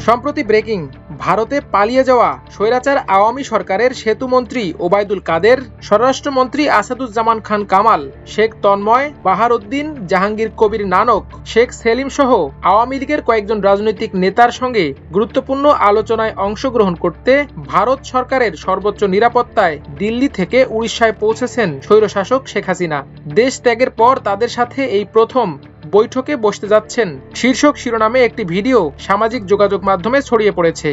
সম্প্রতি ব্রেকিং, ভারতে পালিয়ে যাওয়া স্বৈরাচার আওয়ামী সরকারের সেতুমন্ত্রী ওবায়দুল কাদের, স্বরাষ্ট্রমন্ত্রী আসাদুজ্জামান খান কামাল, শেখ তন্ময়, বাহারউদ্দিন, জাহাঙ্গীর কবির নানক, শেখ সেলিম সহ আওয়ামী লীগের কয়েকজন রাজনৈতিক নেতার সঙ্গে গুরুত্বপূর্ণ আলোচনায় অংশগ্রহণ করতে ভারত সরকারের সর্বোচ্চ নিরাপত্তায় দিল্লি থেকে উড়িষ্যায় পৌঁছেছেন স্বৈরশাসক শেখ হাসিনা। দেশ ত্যাগের পর তাদের সাথে এই প্রথম বৈঠকে বসতে যাচ্ছেন শীর্ষক শিরোনামে একটি ভিডিও সামাজিক যোগাযোগ মাধ্যমে ছড়িয়ে পড়েছে।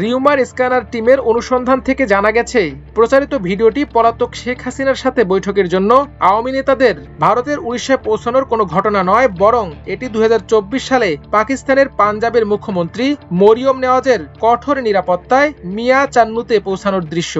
রিউমার স্ক্যানার টিমের অনুসন্ধান থেকে জানা গেছে, প্রচারিত ভিডিওটি পলাতক শেখ হাসিনার সাথে বৈঠকের জন্য আওয়ামী নেতাদের ভারতের উড়িষ্যায় পৌঁছানোর কোনো ঘটনা নয়, বরং এটি 2024 সালে পাকিস্তানের পাঞ্জাবের মুখ্যমন্ত্রী মরিয়ম নেওয়াজের কঠোর নিরাপত্তায় মিয়া চান্নুতে পৌঁছানোর দৃশ্য।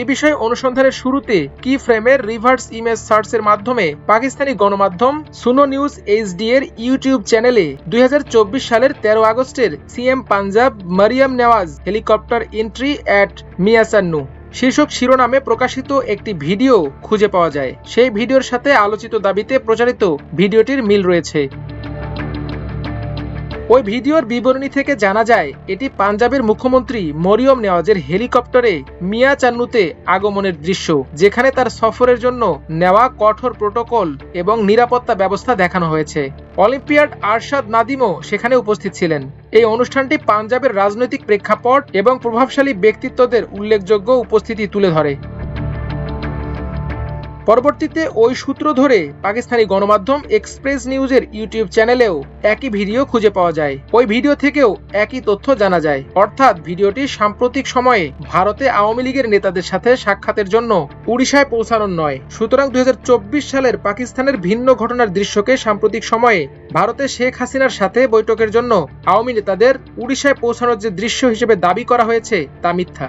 এ বিষয়ে অনুসন্ধানের শুরুতে কি ফ্রেমের রিভার্স ইমেজ সার্চের মাধ্যমে পাকিস্তানি গণমাধ্যম সুনো নিউজ এইচডি এর ইউটিউব চ্যানেলে 2024 সালের 13 আগস্টের CM Punjab Maryam Nawaz helicopter entry at Mian Channu শীর্ষক শিরোনামে প্রকাশিত একটি ভিডিও খুঁজে পাওয়া যায়। সেই ভিডিওর সাথে আলোচিত দাবিতে প্রচারিত ভিডিওটির মিল রয়েছে। ওই ভিডিওর বিবরণী থেকে জানা যায়, এটি পাঞ্জাবের মুখ্যমন্ত্রী মরিয়ম নেওয়াজের হেলিকপ্টারে মিয়া চান্নুতে আগমনের দৃশ্য, যেখানে তার সফরের জন্য নেওয়া কঠোর প্রোটোকল এবং নিরাপত্তা ব্যবস্থা দেখানো হয়েছে। অলিম্পিয়াড আরশাদ নাদিমও সেখানে উপস্থিত ছিলেন। এই অনুষ্ঠানটি পাঞ্জাবের রাজনৈতিক প্রেক্ষাপট এবং প্রভাবশালী ব্যক্তিত্বদের উল্লেখযোগ্য উপস্থিতি তুলে ধরে। পরবর্তীতে ওই সূত্র ধরে পাকিস্তানি গণমাধ্যম এক্সপ্রেস নিউজের ইউটিউব চ্যানেলেও একই ভিডিও খুঁজে পাওয়া যায়। ওই ভিডিও থেকেও একই তথ্য জানা যায়, অর্থাৎ ভিডিওটি সাম্প্রতিক সময়ে ভারতে আওয়ামী লীগের নেতাদের সাথে সাক্ষাতের জন্য উড়িষ্যায় পৌঁছানোর নয়। সুতরাং 2024 সালের পাকিস্তানের ভিন্ন ঘটনার দৃশ্যকে সাম্প্রতিক সময়ে ভারতে শেখ হাসিনার সাথে বৈঠকের জন্য আওয়ামী নেতাদের উড়িষ্যায় পৌঁছানোর যে দৃশ্য হিসেবে দাবি করা হয়েছে তা মিথ্যা।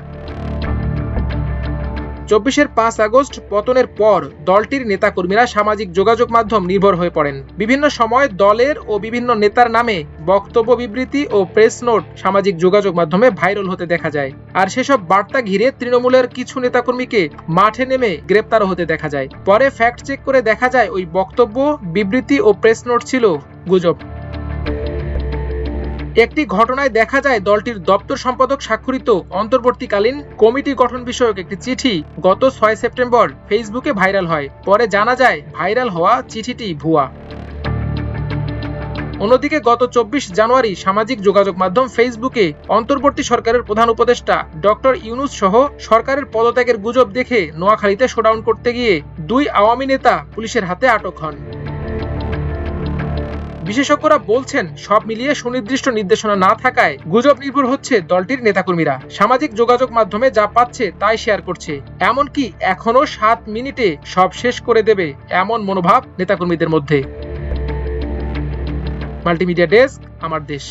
24-এর 5 আগস্ট পতনের পর দলটির নেতাকর্মীরা সামাজিক যোগাযোগ মাধ্যম নির্ভর হয়ে পড়েন। বিভিন্ন সময় দলের ও বিভিন্ন নেতার নামে বক্তব্য, বিবৃতি ও প্রেস নোট সামাজিক যোগাযোগ মাধ্যমে ভাইরাল হতে দেখা যায়। আর সেসব বার্তা ঘিরে তৃণমূলের কিছু নেতাকর্মীকে মাঠে নেমে গ্রেপ্তারও হতে দেখা যায়। পরে ফ্যাক্ট চেক করে দেখা যায় ওই বক্তব্য, বিবৃতি ও প্রেস নোট ছিল গুজব। একটি ঘটনায় দেখা যায়, দলটির দপ্তর সম্পাদক স্বাক্ষরিত অন্তর্বর্তীকালীন কমিটি গঠন বিষয়ক একটি চিঠি গত 6 সেপ্টেম্বর ফেসবুকে ভাইরাল হয়। পরে জানা যায় ভাইরাল হওয়া চিঠিটি ভুয়া। অন্যদিকে গত 24 জানুয়ারি সামাজিক যোগাযোগ মাধ্যম ফেসবুকে অন্তর্বর্তী সরকারের প্রধান উপদেষ্টা ডক্টর ইউনূস সহ সরকারের পদত্যাগের গুজব দেখে নোয়াখালীতে শোডাউন করতে গিয়ে 2 আওয়ামী নেতা পুলিশের হাতে আটক হন। বিশেষজ্ঞরা বলছেন, সব মিলিয়ে সুনির্দিষ্ট নির্দেশনা না থাকায় গুজব নির্ভর হচ্ছে দলটির নেতাকর্মীরা। সামাজিক যোগাযোগ মাধ্যমে যা পাচ্ছে তাই শেয়ার করছে, এমনকি এখনো 7 মিনিটে সব শেষ করে দেবে এমন মনোভাব নেতাকর্মীদের মধ্যে। মাল্টিমিডিয়া ডেস্ক, আমার দেশ।